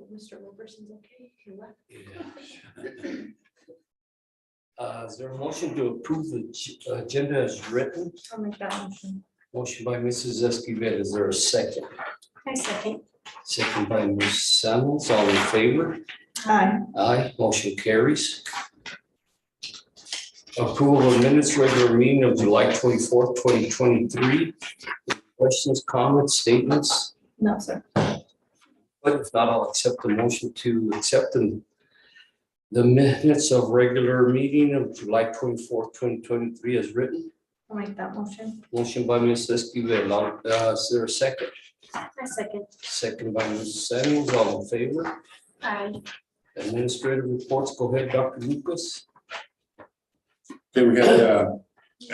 Mr. Wilkerson's okay? He left. Is there a motion to approve the agenda as written? I'll make that motion. Motion by Mrs. Esquivel. Is there a second? I second. Second by Ms. Samuels. All in favor? Aye. Aye. Motion carries. Approval of minutes, regular meeting of July 24th, 2023. Questions, comments, statements? No, sir. But if not, I'll accept the motion to accept the minutes of regular meeting of July 24th, 2023 as written. I'll make that motion. Motion by Ms. Esquivel. Is there a second? I second. Second by Ms. Samuels. All in favor? Aye. Administrative reports. Go ahead, Dr. Lucas. Okay, we had,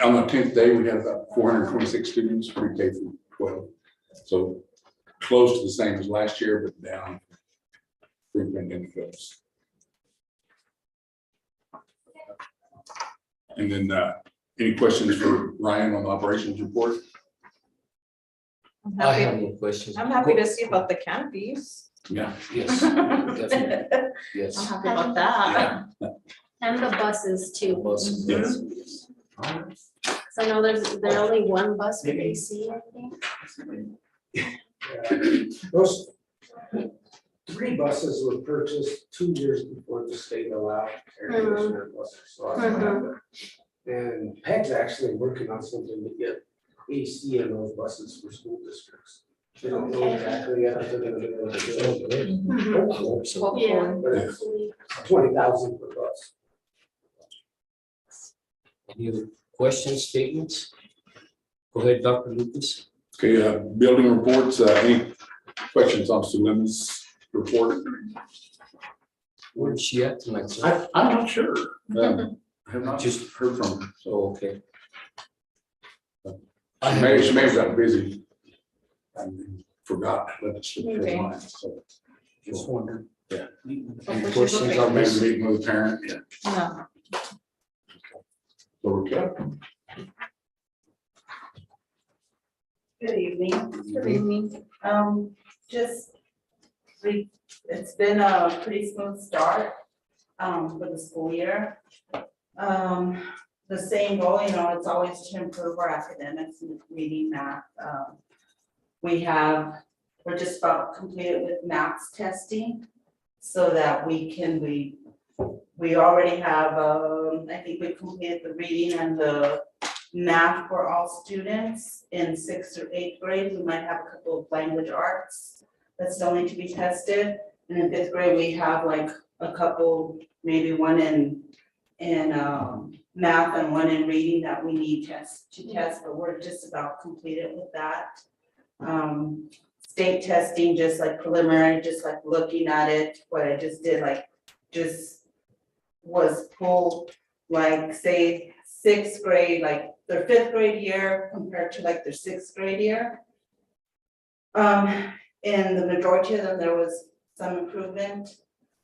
on the 10th day, we had about 426 students, pre-K through 12. So close to the same as last year, but down pre-pandemic levels. And then any questions for Ryan on the operations report? I'm I have happy. no questions. I'm happy to see about the canopies. Yeah. Yes, definitely. I'm Yes. happy about that. And the buses too. Buses, yes. So I know there's only one bus with AC, I think. Those 3 buses were purchased 2 years before the state allowed air conditioner buses. So I have it. And Peg's actually working on something to get AC in those buses for school districts. They don't know Okay. exactly yet. They're gonna do it. Mhm. So, Yeah. But it's 20,000 per bus. any other questions, statements? Go ahead, Dr. Lucas. Okay, building reports, any questions on Suleiman's report? Where's she at tonight, sir? I'm not sure. I have not just heard from her, so. Oh, okay. She may have got busy and forgot, let it slip her Okay. mind, so. Just wondered. Yeah. Any questions on Maybe this? meeting with a parent, yeah. No. So we're good. Good evening. Good evening. It's been a pretty smooth start, for the school year. The same goal, it's always to improve our academics and reading, math. We're just about completed with maths testing so that we already have, I think we completed the reading and the math for all students in 6th or 8th grade. We might have a couple of language arts that still need to be tested. And in 5th grade, we have like a couple, maybe one in math and one in reading that we need to test, but we're just about completed with that. State testing, just like preliminary, just like looking at it, what I just did, like just was pulled, like say 6th grade, like their 5th grade year compared to like their 6th grade year. In the majority of them, there was some improvement.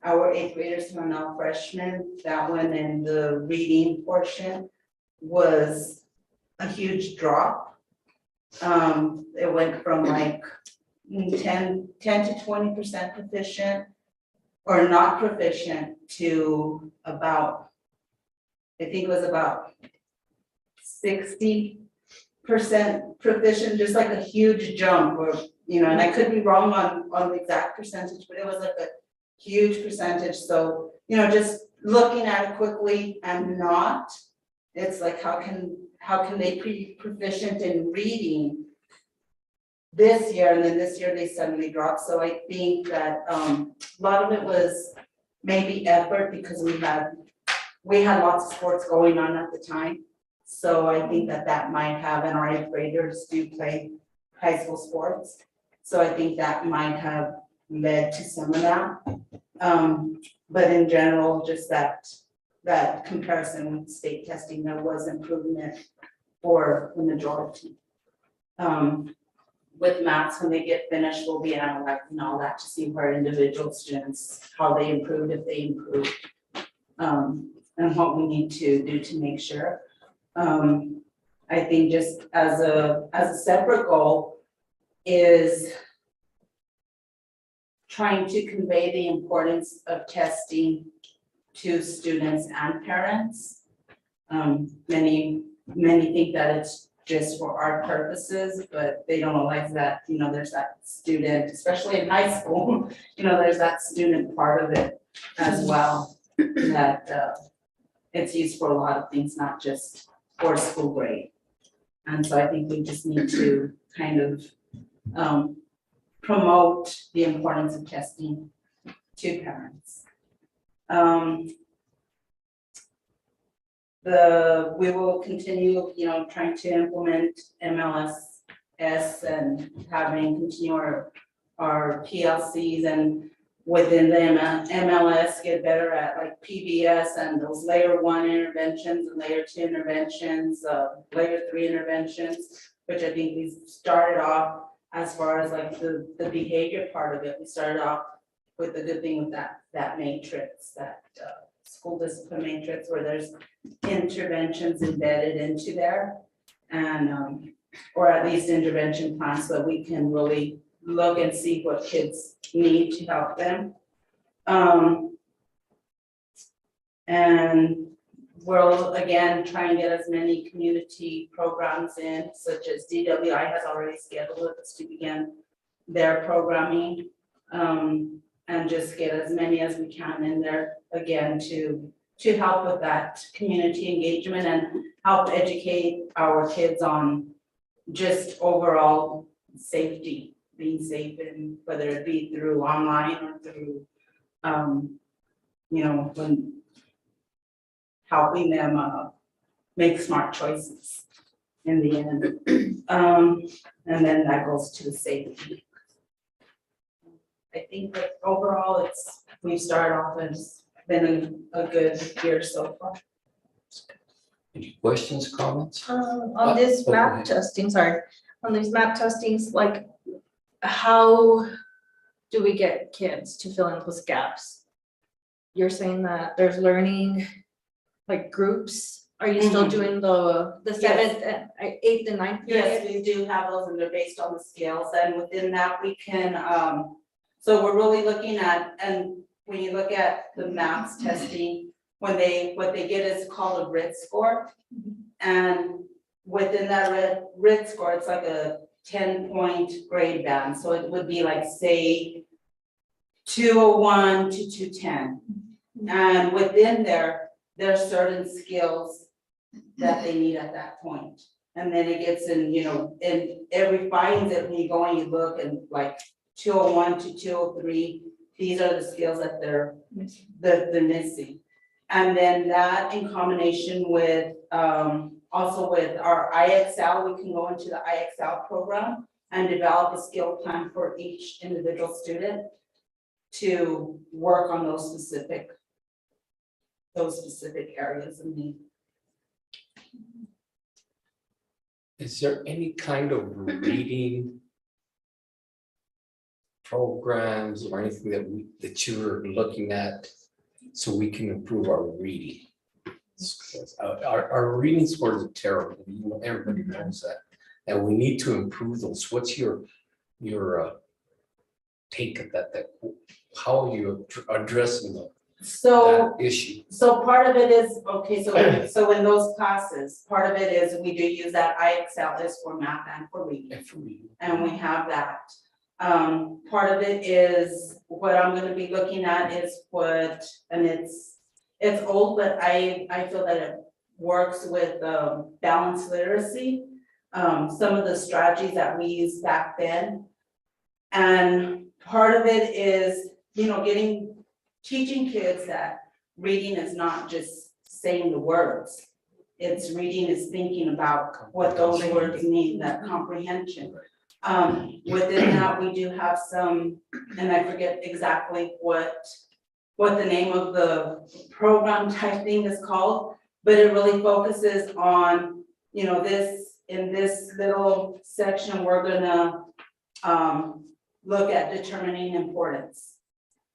Our 8th graders who are now freshmen, that one in the reading portion was a huge drop. It went from like 10 to 20% proficient or not proficient to about, I think it was about 60% proficient, just like a huge jump, or and I could be wrong on the exact percentage, but it was like a huge percentage. So, just looking at it quickly and not, it's like how can they be proficient in reading this year, and then this year they suddenly dropped. So I think that a lot of it was maybe effort, because we had lots of sports going on at the time. So I think that might have, and our 8th graders do play high school sports. So I think that might have led to some of that. But in general, just that comparison with state testing, there was improvement for the majority. With maths, when they get finished, we'll be analyzing all that to see where individual students, how they improved, if they improved, and what we need to do to make sure. I think just as a separate goal is trying to convey the importance of testing to students and parents. Many think that it's just for our purposes, but they don't realize that, there's that student, especially in high school, there's that student part of it as well, that it's used for a lot of things, not just for school grade. And so I think we just need to kind of promote the importance of testing to parents. We will continue, trying to implement MLSS and continue our PLCs, and within the MLS get better at like PBS and those layer 1 interventions and layer 2 interventions, layer 3 interventions, which I think we started off as far as like the behavior part of it. We started off with the good thing with that matrix, that school discipline matrix, where there's interventions embedded into there, and or at least intervention plans, so that we can really look and see what kids need to help them. And we'll again try and get as many community programs in, such as DWI has already scheduled us to begin their programming, and just get as many as we can in there again to help with that community engagement and help educate our kids on just overall safety, being safe, and whether it be through online or through, when helping them make smart choices in the end. And then that goes to the safety. I think that overall we've started off as been a good year so far. Any questions, comments? On this go map ahead. testing, sorry, on these map testings, like, how do we get kids to fill in those gaps? You're saying that there's learning, like groups, are you still doing the Yes. 7th and 8th and 9th Yes, period? we do have those, and they're based on the scales, and within that we can, so we're really looking at, and when you look at the maths testing, what they get is called a RIT score. And within that RIT score, it's like a 10-point grade band, so it would be like, say, 201 to 210. And within there are certain skills that they need at that point. And then it gets in, and it refines it when you go and you look, and like 201 to 203, these are the skills that they're missing. And then that in combination with, also with our IXL, we can go into the IXL program and develop a skill plan for each individual student to work on those specific areas of need. Is there any kind of reading programs or anything that you're looking at so we can improve our reading? Our reading scores are terrible. Everybody knows that, and we need to improve those. What's your take of that? How are you addressing that issue? So part of it is, okay, so in those classes, part of it is we do use that IXL is for math and for reading. And we have that. Part of it is what I'm gonna be looking at is and it's old, but I feel that it works with balanced literacy. Some of the strategies that we used back then. And part of it is, teaching kids that reading is not just saying the words. It's reading is thinking about what those words mean, that comprehension. Within that, we do have some, and I forget exactly what the name of the program type thing is called, but it really focuses on, in this little section, we're gonna look at determining importance.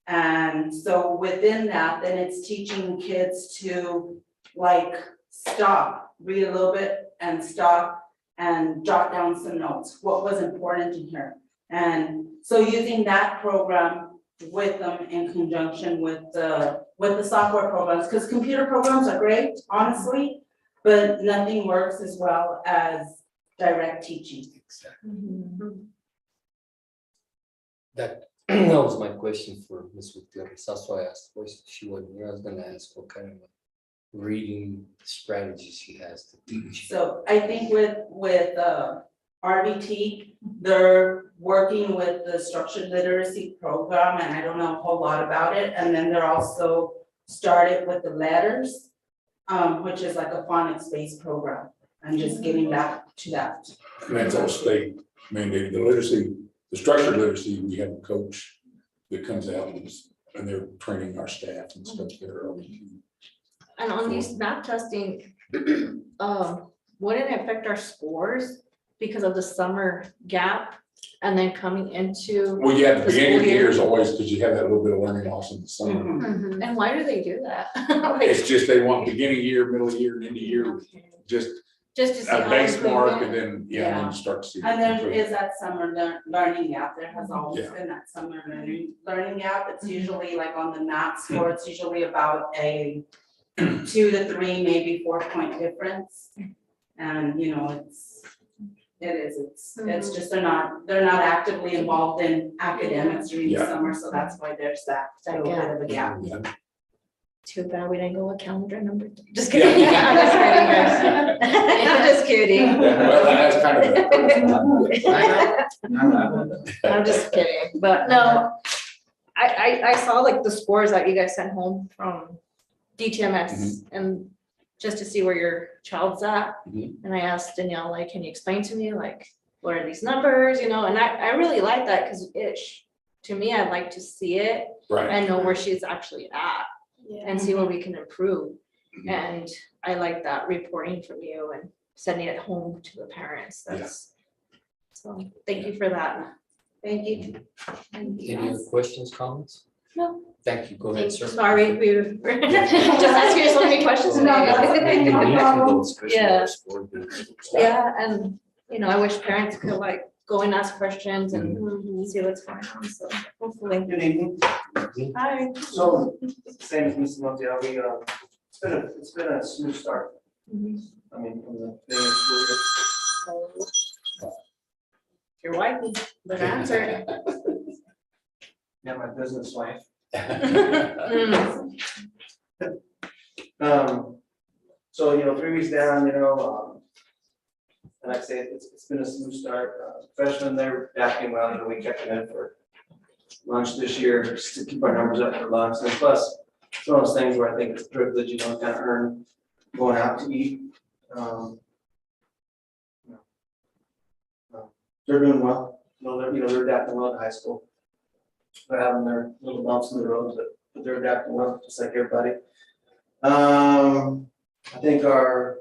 And so within that, then it's teaching kids to like stop, read a little bit and stop and jot down some notes, what was important in here. And so using that program, with them in conjunction with the software programs, because computer programs are great, honestly, but nothing works as well as direct teaching. That was my question for Ms. Gutierrez. That's why I asked the question. She wasn't here. I was gonna ask what kind of reading strategies she has to teach. So I think with RBT, they're working with the structured literacy program, and I don't know a whole lot about it, and then they're also started with the letters, which is like a phonics-based program, and just getting back to that. And that's all state mandated. The literacy, the structured literacy, we have a coach that comes out and they're training our staff and stuff there. And on these math testing, wouldn't it affect our scores because of the summer gap and then coming into? Well, yeah, the The beginning of the school year year. is always because you have that little bit of learning loss in the summer. Mhm. And why do they do that? Like, It's just they want beginning of year, middle of year, and end of year, just just to see a how base mark and improvement. then, and then you start to see. And there improvement. is that summer learning gap, there has always Yeah. been that summer learning gap, it's usually like on the math score, it's usually about a 2 to 3, maybe 4-point difference. And, you know, it's just, they're not actively involved in academics during the Yeah. summer, so that's why there's that little bit of a gap. Yeah. Too bad we didn't go with calendar number 2. Just kidding. I'm just kidding, guys. I'm just kidding. Well, that's kind of. I'm just kidding, but no, I saw like the scores that you guys sent home from DTMS and just to see where your child's at. Mhm. And I asked Danielle, like, can you explain to me, like, what are these numbers, you know, and I really like that because to me, I'd like to see it Right. and know where she's actually at and see what we can improve. And I like that reporting from you and sending it home to the parents. So thank you for that. Thank you. Any other questions, comments? No. Thank you. Go ahead, sir. Sorry, we were just asking you so many questions. No, that's okay, no problem. Yeah. Yeah, and you know, I wish parents could like go and ask questions and see what's going on, so hopefully. Good evening. Hi. So, same as Mr. Montiel, it's been a smooth start. Mhm. I mean, from the beginning of school year. Your wife is the answer. Yeah, my business wife. Mm. So, 3 weeks down, and like I say, it's been a smooth start. Freshmen, they're acting well, we kept them in for lunch this year, just to keep our numbers up for lunch. And plus, it's one of those things where I think it's a privilege, kind of earn going out to eat. They're doing well. They're adapting well to high school. They're having their little bumps in the road, but they're adapting well, just like everybody. I think I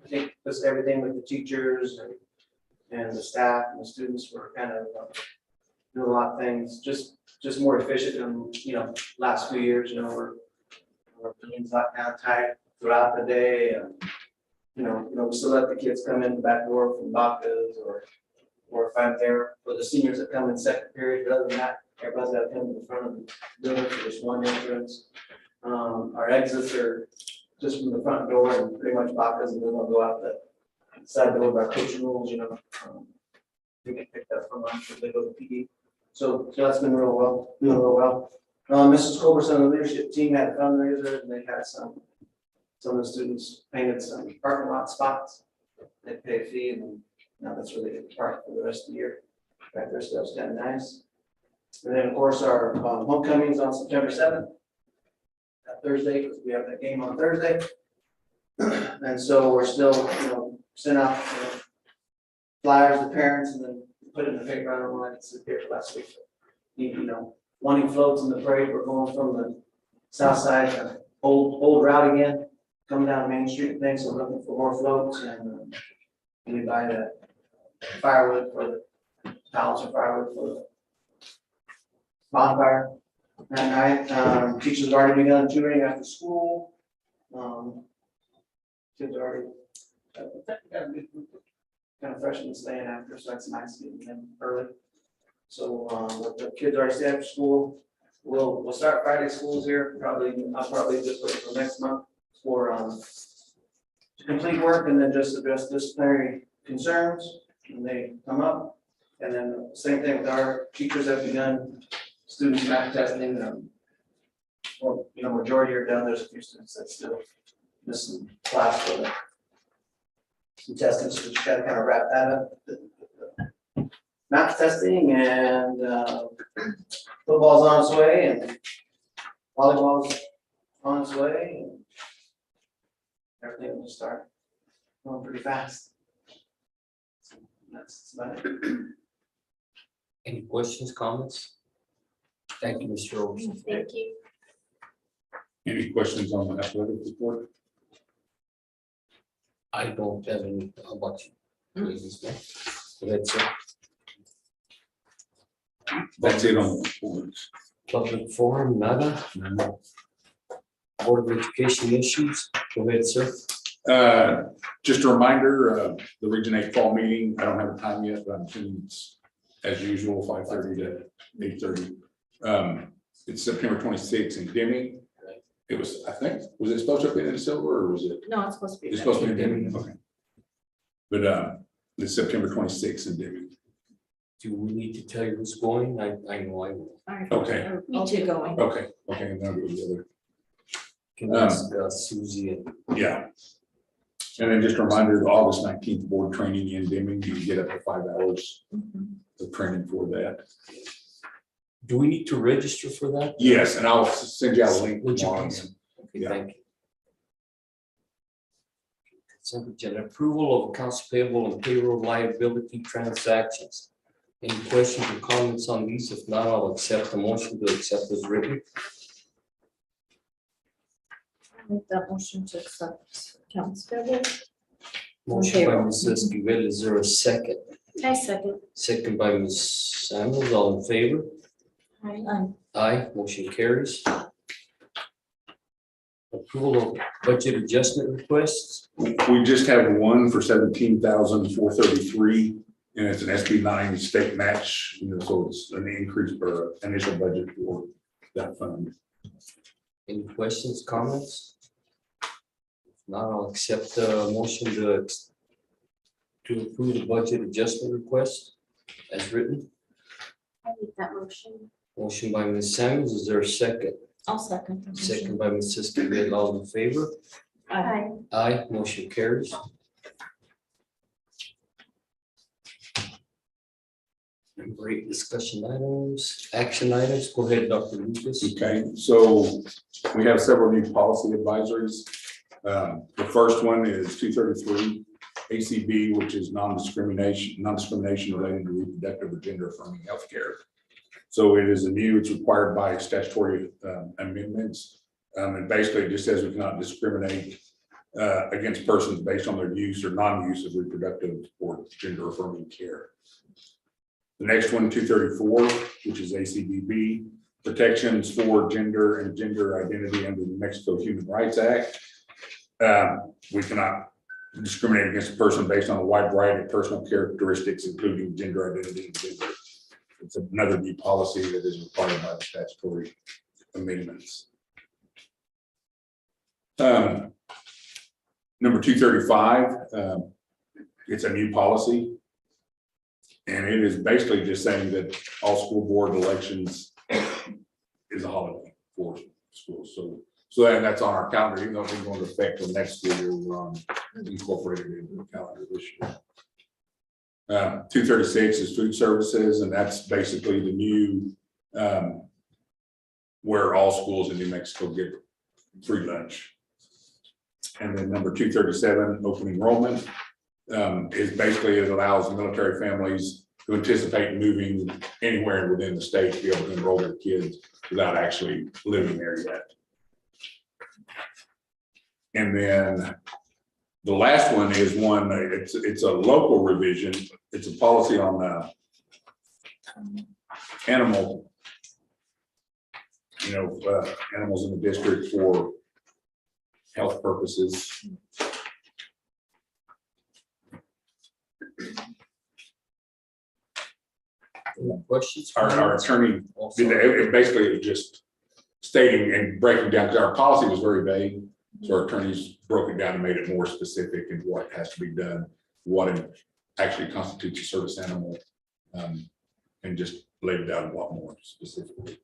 think just everything with the teachers and the staff and the students were kind of doing a lot of things, just more efficient than, last few years, we're being locked down tight throughout the day. We still let the kids come in the back door from Baca's or if I'm there for the seniors that come in second period, but other than that, everybody's got to come to the front of the building for this one entrance. Our exits are just from the front door and pretty much Baca's, and then we'll go out the side door of our coaching rooms, we get picked up from lunch if they go to PD. So that's been doing real well. Mrs. Culberson and the leadership team had a fundraiser and they had some of the students painted some parking lot spots. They pay a fee and now that's where they get to park for the rest of the year. Back their stuff's kind of nice. And then of course our homecoming's on September 7th. That Thursday, because we have that game on Thursday. And so we're still, sent out flyers to parents and then put it in the paper. I don't know, it's here last week. Wanting floats in the parade. We're going from the south side, old route again, coming down Main Street and things. So we're looking for more floats and we buy the firewood for the pallets of firewood for the bonfire. That night, teachers have already begun tutoring after school. Kids are already got a good group of kind of freshmen staying after, so that's nice getting them early. So, the kids are staying after school. We'll start Friday schools here, I'll probably just wait till next month for, to complete work and then just address disciplinary concerns when they come up. And then same thing with our teachers have begun students math testing, well, majority are done, there's a few students that still miss some class for the some testing, so just gotta kind of wrap that up. Math testing and, football's on its way and volleyball's on its way and everything will start going pretty fast. So that's about it. Any questions, comments? Thank you, Mr. Roberson. Thank you. Any questions on the athletic report? I don't have any, how about you? Ladies, ma'am? Go ahead, sir. That's it on the reports. Public forum, nada. Board of Education issues, go ahead, sir. Just a reminder, the Region 8 fall meeting, I don't have a time yet, but I'm assuming it's as usual, 5:30 to 8:30. It's September 26th in Deming. It was, I think, was it supposed to be in Silver or was it? No, it's supposed to be. It's supposed to be in Deming, okay. But it's September 26th in Deming. Do we need to tell you who's going? I know I will. Okay. I'll be going. Okay, and then I'll go to the other. Can ask Susie and Yeah. And then just a reminder, the August 19th board training in Deming, you can get up to 5 hours Mhm. of training for that. do we need to register for that? Yes, and I'll send you out a link Would you tomorrow. please? Okay, Yeah. thank you. Consent agenda, approval of accounts payable and payroll liability transactions. Any questions or comments on these? If not, I'll accept the motion to accept as written. Make that motion to accept accounts payable. Motion by Payroll. Mrs. Esquivel, is there a second? I second. Second by Ms. Samuels, all in favor? Aye. Aye, motion carries. Approval of budget adjustment requests. We just have one for 17,433, and it's an SB 9 state match, so it's an increase or initial budget for that fund. Any questions, comments? If not, I'll accept the motion to approve the budget adjustment request as written. I make that motion. Motion by Ms. Samuels, is there a second? I'll second. the motion. Second by Ms. Esquivel, all in favor? Aye. Aye, motion carries. Number 8, discussion items, action items, go ahead, Dr. Lucas. Okay, so we have several new policy advisories. The first one is 233 ACB, which is non-discrimination related to reproductive or gender affirming healthcare. So it is it's required by statutory amendments. And basically it just says we cannot discriminate against persons based on their use or non-use of reproductive or gender affirming care. The next one, 234, which is ACBB, protections for gender and gender identity under the New Mexico Human Rights Act. We cannot discriminate against a person based on a wide variety of personal characteristics, including gender identity and gender. It's another new policy that is required by the statutory amendments. Number 235, it's a new policy. And it is basically just saying that all school board elections is a holiday for schools. So that's on our calendar, even though it's going to affect the next school year, we're incorporated into the calendar this year. 236 is food services, and that's basically the new where all schools in New Mexico get free lunch. And then number 237, open enrollment, is basically it allows military families who anticipate moving anywhere within the state to be able to enroll their kids without actually living there yet. And then the last one is one, it's a local revision. It's a policy on animal, animals in the district for health purposes. Questions? Our comments? attorney, Also, it basically was just stating and breaking down, because our policy was very vague. So our attorneys broke it down and made it more specific in what has to be done, what actually constitutes a service animal. And just laid it out a lot more specifically.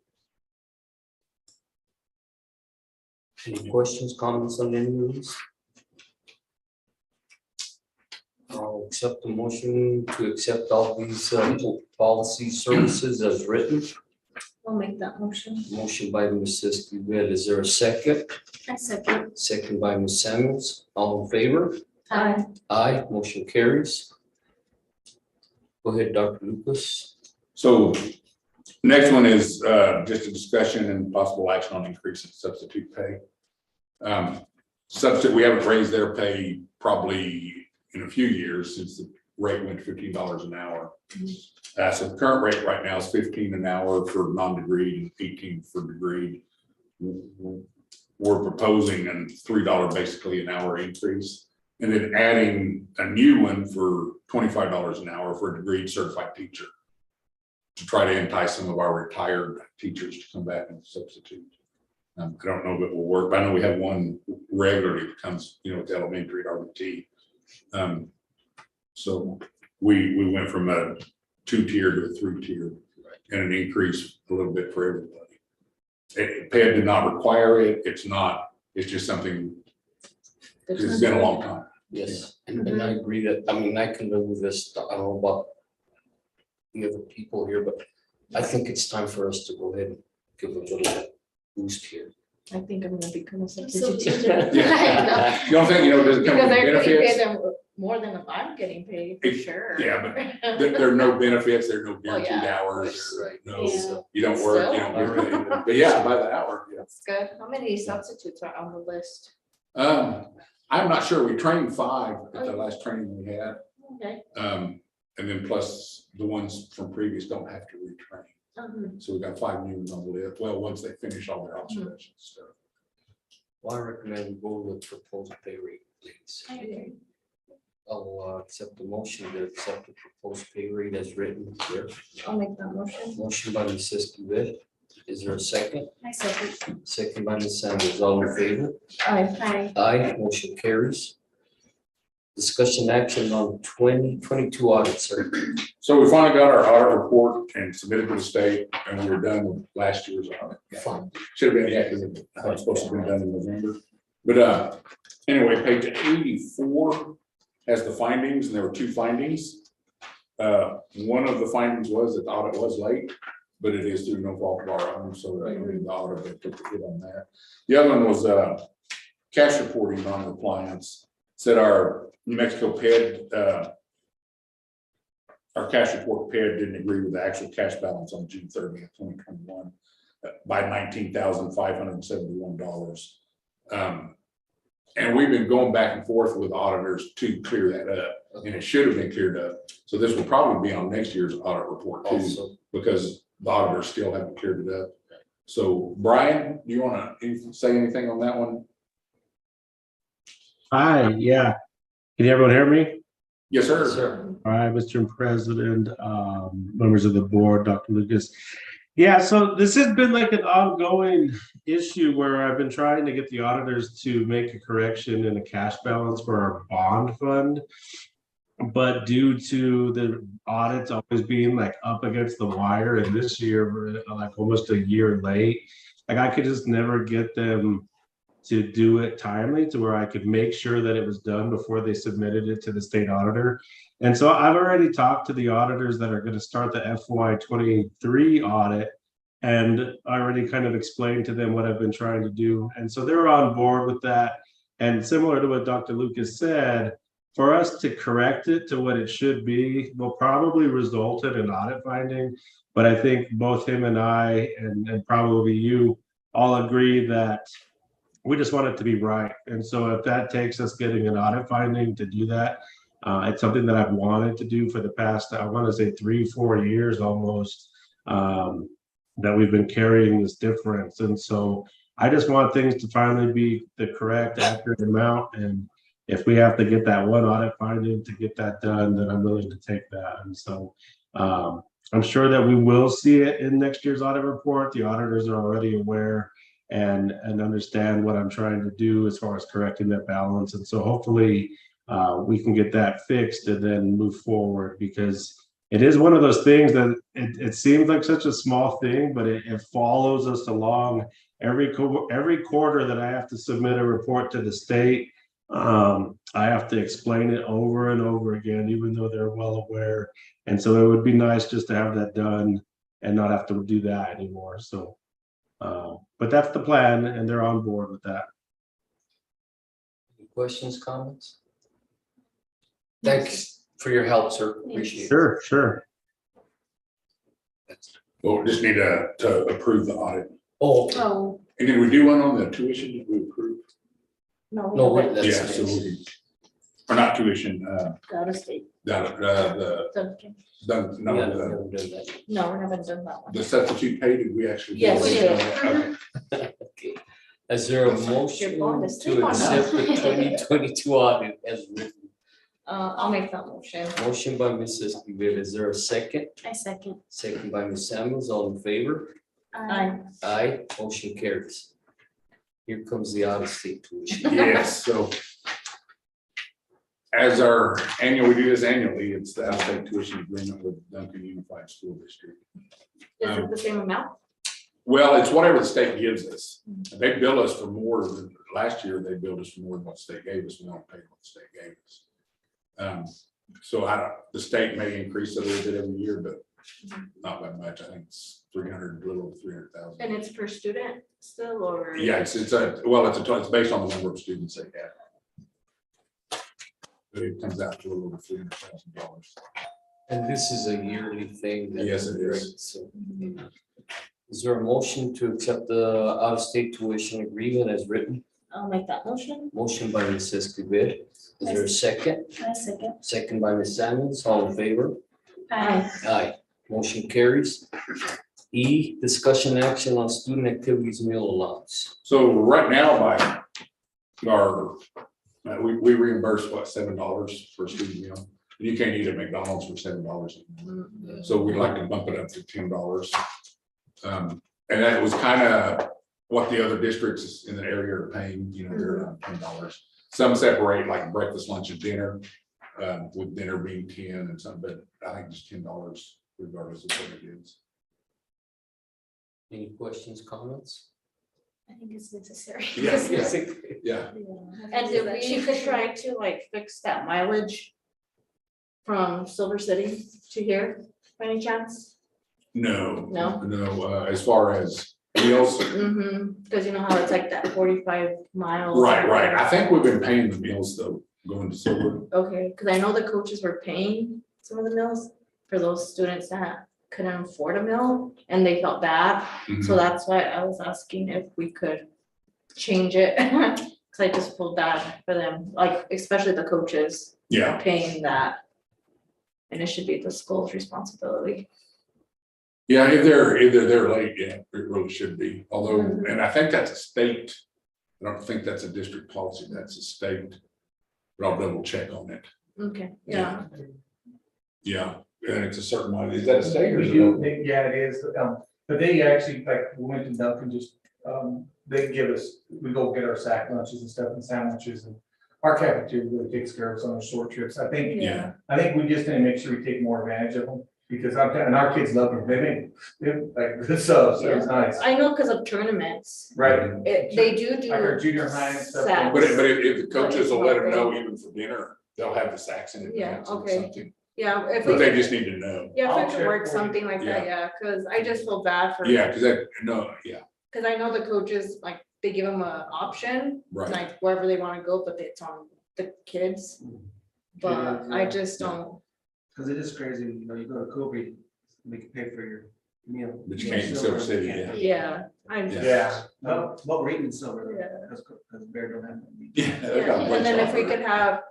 Any questions, comments on any of these? I'll accept the motion to accept all these policy services as written. I'll make that motion. Motion by Ms. Siski, is there a second? I second. Second by Ms. Samuels, all in favor? Aye. Aye, motion carries. Go ahead, Dr. Lucas. So next one is just a discussion and possible action on increasing substitute pay. Substitute, we haven't raised their pay probably in a few years since the rate went to $15 an hour. So the current rate right now is $15 an hour for non-degreed and 18 for degreed. We're proposing a $3 basically an hour increase, and then adding a new one for $25 an hour for a degreed certified teacher to try to entice some of our retired teachers to come back and substitute. I don't know if it will work, but I know we have one regularly that comes, with elementary at RBT. So we went from a 2-tier to a 3-tier and an increase a little bit for everybody. PED did not require it. It's just something, it's been a long time. Yes, and I agree that, I can live with this. I don't know about the other people here, but I think it's time for us to go ahead and give a little boost here. I think I'm gonna become a So substitute teacher. teacher. Yeah. You don't think, does it come Because with I really pay benefits? them more than I'm getting paid, for sure. Yeah, but there are no benefits, there are no Well, guaranteed yeah, hours, right. no, Yeah. you don't work, you don't get paid. But yeah, by the hour, yeah. That's good. How many substitutes are on the list? I'm not sure, we trained 5 at the last training we had. Okay. And then plus the ones from previous don't have to retrain. So we got 5 new ones on the list. Well, once they finish all their observations stuff. Well, I recommend we go with proposed pay rate, please. I'll accept the motion to accept the proposed pay rate as written here. I'll make that motion. Motion by Ms. Siski, is there a second? I second. Second by Ms. Sanders, all in favor? Aye. Aye. Aye, motion carries. Discussion action on 2022 audit, sir. So we finally got our audit report and submitted to the state, and we were done with last year's audit. Fine. Should have been, yeah, because it was supposed to have been done in November. But anyway, page 84 has the findings, and there were 2 findings. One of the findings was that the audit was late, but it is through no fault of our own, so the auditor took the hit on that. The other one was cash reporting non-compliance. Said our New Mexico PED, our cash report PED didn't agree with the actual cash balance on June 30th, 2021 by $19,571. And we've been going back and forth with auditors to clear that up, and it should have been cleared up. So this will probably be on next year's audit report too, Also, because the auditors still haven't cleared it up. So Brian, do you want to say anything on that one? Hi, yeah. Can everyone hear me? Yes, sir. sir. All right, Mr. President, members of the board, Dr. Lucas. Yeah, so this has been like an ongoing issue where I've been trying to get the auditors to make a correction in a cash balance for our bond fund. But due to the audits always being like up against the wire, and this year we're like almost a year late, like I could just never get them to do it timely to where I could make sure that it was done before they submitted it to the state auditor. And so I've already talked to the auditors that are going to start the FY23 audit, and I already kind of explained to them what I've been trying to do. And so they're on board with that. And similar to what Dr. Lucas said, for us to correct it to what it should be will probably result in an audit finding. But I think both him and I, and probably you, all agree that we just want it to be right. And so if that takes us getting an audit finding to do that, it's something that I've wanted to do for the past, I want to say 3-4 years almost, that we've been carrying this difference. And so I just want things to finally be the correct, accurate amount. And if we have to get that one audit finding to get that done, then I'm willing to take that. And so I'm sure that we will see it in next year's audit report. The auditors are already aware and understand what I'm trying to do as far as correcting that balance. And so hopefully we can get that fixed and then move forward, because it is one of those things that it seems like such a small thing, but it follows us along every quarter that I have to submit a report to the state. I have to explain it over and over again, even though they're well aware. And so it would be nice just to have that done and not have to do that anymore. So, but that's the plan, and they're on board with that. Any questions, comments? Thanks for your help, sir. Appreciate it. Sure. Well, we just need to approve the audit. Oh, okay. Oh, And did we do one on the tuition that we approved? No. No, wait, that's- Yeah, so or not tuition, out of state. no, Yeah, no, I've never done that. No, we haven't done that one. the substitute pay, did we actually? do Yes, we that? did. Okay. Okay. Is there a motion bonus. to Come on now. accept the 2022 audit as written? I'll make that motion. Motion by Mrs. Esquivel. Is there a second? I second. Second by Ms. Samuels. All in favor? Aye. Aye. Motion carries. Here comes the out-of-state tuition. Yes, so as our annual, we do this annually, it's the out-of-state tuition agreement with Duncan Unified School District. Is it the same amount? Well, it's whatever the state gives us. They bill us for more than, last year, they billed us for more than what the state gave us. We don't pay what the state gave us. So the state may increase it a little bit every year, but not by much. I think it's 300, a little over 300,000. And it's per student still, or? Yeah, it's based on the number of students they have. But it comes out to a little over $300,000. And this is a yearly thing. that- Yes, it is. right, so, is there a motion to accept the out-of-state tuition agreement as written? I'll make that motion. Motion by Ms. Esquivel. Is there a second? I second. Second by Ms. Samuels. All in favor? Aye. Aye. Motion carries. E, discussion action on student activities meal allowance. So right now, we reimburse what, $7 for a student meal? You can't eat at McDonald's for $7. So we'd like to bump it up to $10. And that was kind of what the other districts in the area are paying, they're around $10. Some separate like breakfast, lunch and dinner, with dinner being 10 and some, but I think just $10 regardless of what it is. Any questions, comments? I think it's necessary. Yeah, And if we could try to like fix that mileage from Silver City to here, by any chance? No. No? As far as meals, Because you know how it's like that 45 miles. right. I think we've been paying the meals though, going to Silver. Okay, because I know the coaches were paying some of the meals for those students that couldn't afford a meal and they felt bad. So that's why I was asking if we could change it. Cause I just feel bad for them, like especially the coaches Yeah, paying that. And it should be the school's responsibility. yeah, if they're late, yeah, it really should be, although, and I think that's a state. I don't think that's a district policy, that's a state, but I'll double check on it. Okay, yeah. Yeah, and it's a certain amount, is that a state or We is it do, local? yeah, it is, but they actually, like, we went to Dunkin', just, they give us, we go get our sack lunches and stuff and sandwiches, and our cafeteria really takes care of us on our short trips. I think Yeah, we just need to make sure we take more advantage of them, because and our kids love them, they're like good subs, so it's nice, I know because of tournaments, right? they do Like our junior high and stuff. sacks. but if the coaches will let them know even for dinner, they'll have the sacks in Yeah, advance or okay. something, Yeah, if but we they could, just need to know. yeah, if I'll we could check work for you. something like that, yeah, because I just feel bad for. Yeah, because yeah, Because I know the coaches, like, they give them an option, right. like wherever they want to go, but it's on the kids. But I just don't, Cause it is crazy, you go to Kobe, they can pay for your meal. But you can't in Silver City, yeah. yeah, I'm. Yeah. Yeah, No, but we're eating silver, Yeah. because Bear don't have that meat. Yeah, they got a Yeah, bunch and then of if we offers. could have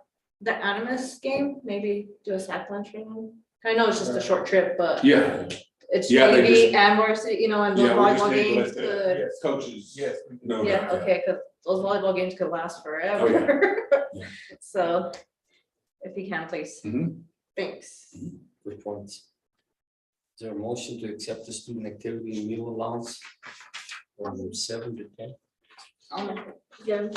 the Animus game, maybe do a sack lunch for them. I know it's just a short trip, but Yeah, it's Yeah, they JV just- and varsity, and those yeah, we just volleyball need to games let the could. coaches yes. we can. know Yeah, that. okay, because those volleyball games could last forever. Yeah. So, if you can, please. Mhm. Thanks. Which ones? there a motion to accept the student activity and meal allowance from 7 to 10? Yeah,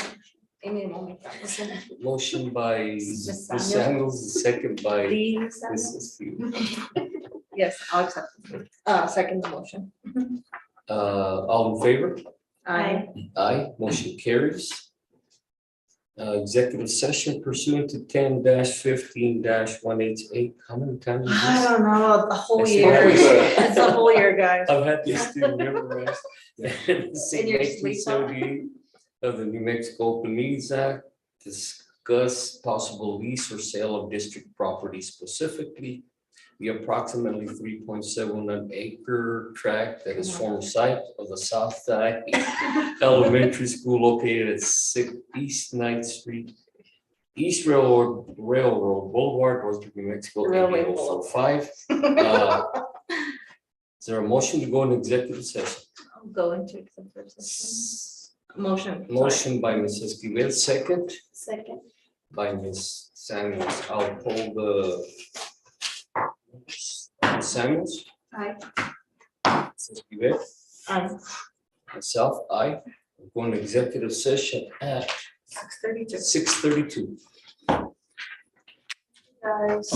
Amy will make that motion. Motion by Ms. Ms. Samuel. Samuels, second by The Samuel. Mrs. Field. Yes, I'll accept. Second the motion. All in favor? Aye. Aye, motion carries. Executive session pursuant to 10-15-188. How many times is I this? don't know, the whole I see year. always- It's a whole year, guys. I've had these two memorized. In your sleep, huh? 1978 of the New Mexico Open Meetings Act, discuss possible lease or sale of district property, specifically the approximately 3.71 acre tract that is former site of the South Side Elementary School located at East 9th Street, East Railroad Boulevard, Lordsburg, New Mexico, Railway 88045. Is there a motion to go into executive session? I'll go into executive session. Motion. sorry. Motion by Mrs. Esquivel, second Second. by Ms. Samuels. I'll pull the Ms. Samuels. Aye. Mrs. Esquivel, myself, aye. We're going to executive session at 6:32. 6:32. Guys.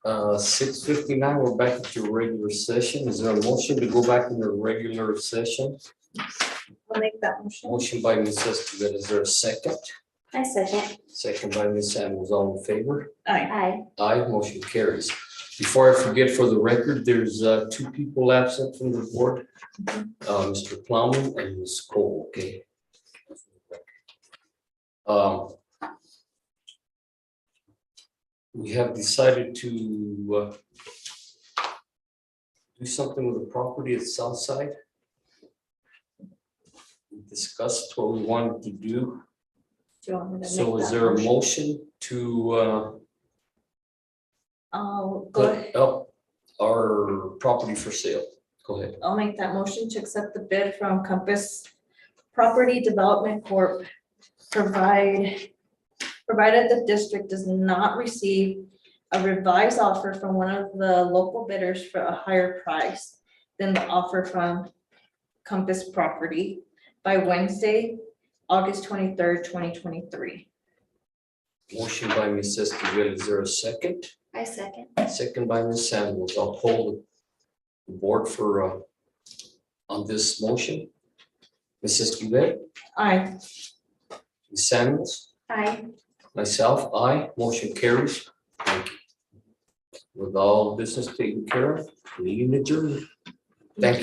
6:59, we're back at your regular session. Is there a motion to go back into regular session? I'll make that motion. Motion by Ms. Escobedo, is there a second? I second. Second by Ms. Samuels, all in favor? Aye. Aye. Aye, motion carries. Before I forget, for the record, there's two people absent from the board. Mr. Plowman and Ms. Cole, okay? We have decided to do something with the property at Southside. We discussed what we wanted to do. Do you want me to make So is that there a motion? motion to I'll go put ahead. up our property for sale? Go ahead. I'll make that motion to accept the bid from Compass Property Development Corp. Provided the district does not receive a revised offer from one of the local bidders for a higher price than the offer from Compass Property by Wednesday, August 23rd, 2023. Motion by Ms. Escobedo, is there a second? I second. Second by Ms. Samuels. I'll hold the board for on this motion. Ms. Escobedo, Aye. Ms. Samuels, Aye. myself, aye, motion carries. Thank you. With all business taken care of, meeting adjourned. Thank you.